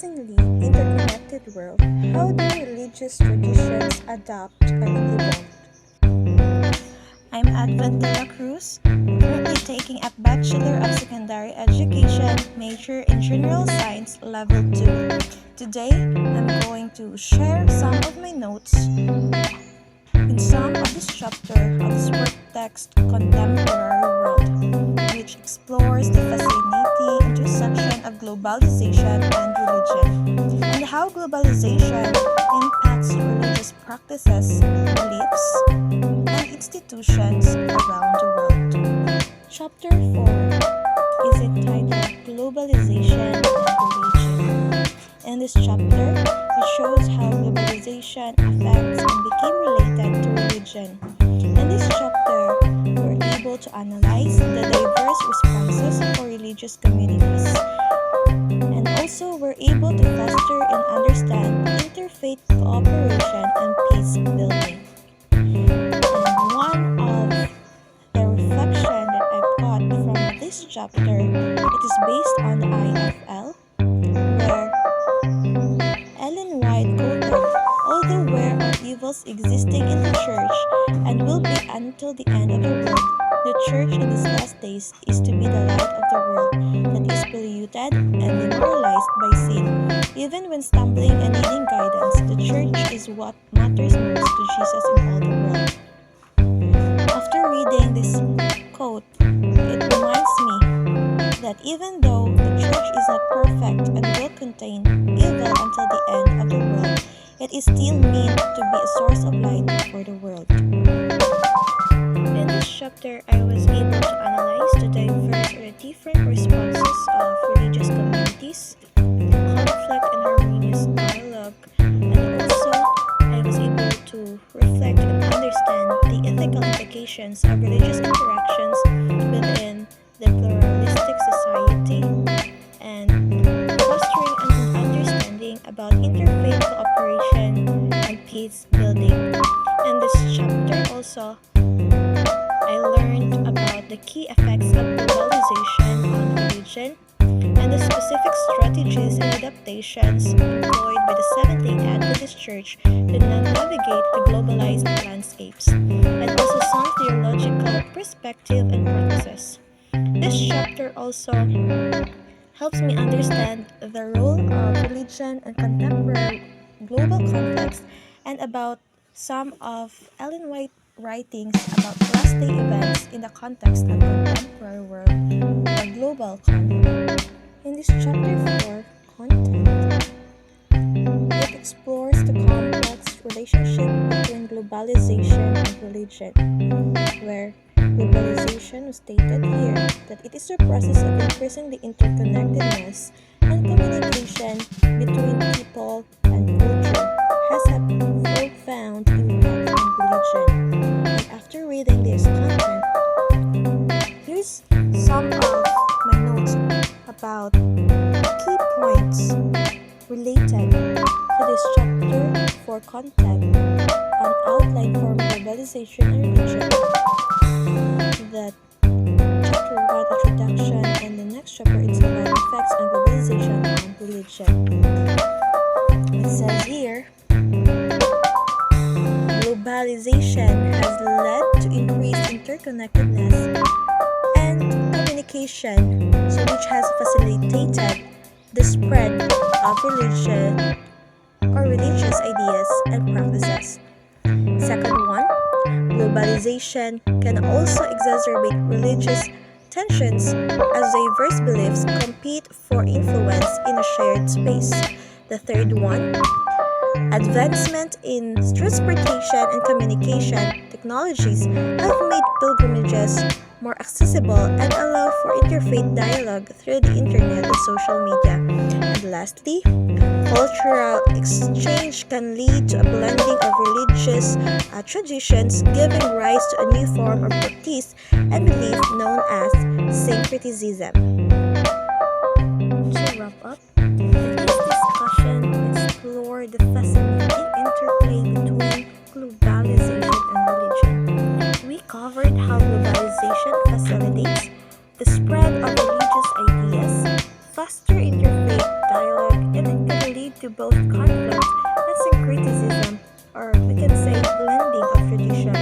increasingly interconnected world, how do religious traditions adapt and evolve? I'm Advent de la Cruz, currently taking a Bachelor of Secondary Education major in General Science Level 2. Today, I'm going to share some of my notes in some of this chapter of this work text Contemporary World, which explores the fascinating intersection of globalization and religion, and how globalization impacts religious practices, beliefs, and institutions around the world. Chapter 4 is entitled Globalization and Religion. In this chapter, it shows how globalization affects and became related to religion. In this chapter, we're able to analyze the diverse responses for religious communities. And also, we're able to foster and understand interfaith cooperation and peace building. And one of the reflection that I've got from this chapter, it is based on the IFL, where Ellen White quoted, "Although there are evils existing in the church and will be until the end of the world, the church in these last days is to be the light of the world that is polluted and demoralized by sin. Even when stumbling and needing guidance, the church is what matters most to Jesus in all the world." After reading this quote, it reminds me that even though the church is not perfect and will contain evil until the end of the world, it is still meant to be a source of light for the world. In this chapter, I was able to analyze the diverse or the different responses of religious communities, conflict and harmonious dialogue, and also I was able to reflect and understand the ethical implications of religious interactions within the pluralistic society and fostering an understanding about interfaith cooperation and peace building. In this chapter also, I learned about the key effects of globalization on religion and the specific strategies and adaptations employed by the Seventh-day Adventist Church to navigate the globalized landscapes, and also some theological perspective and practices. This chapter also helps me understand the role of religion and contemporary global context and about some of Ellen White writings about last day events in the context of contemporary world or global context. In this chapter 4, Content, it explores the complex relationship between globalization and religion, where globalization was stated here that it is the process of increasing the interconnectedness and communication between people and culture has a profound impact on religion. And after reading this content, here's some of my notes about key points related to this chapter for content, an outline for globalization and religion, that chapter 1 introduction, and the next chapter it's about effects on globalization on religion. It says here, globalization has led to increased interconnectedness and communication, so which has facilitated the spread of religion or religious ideas and practices. Second one, globalization can also exacerbate religious tensions as diverse beliefs compete for influence in a shared space. The third one, advancement in transportation and communication technologies have made pilgrimages more accessible and allow for interfaith dialogue through the internet and social media. And lastly, cultural exchange can lead to a blending of religious traditions, giving rise to a new form of practice and belief known as syncretism. To wrap up, today's discussion explored the fascinating interplay between globalization and religion. We covered how globalization facilitates the spread of religious ideas, foster interfaith dialogue, and conflict and syncretism, or we can say blending of tradition.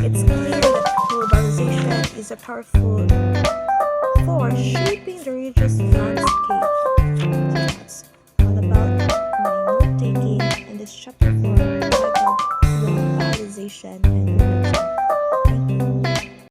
It's clear that globalization is a powerful force shaping the region's landscape. So that's all about my note taking in this chapter 4 titled Globalization and Religion. Thank you.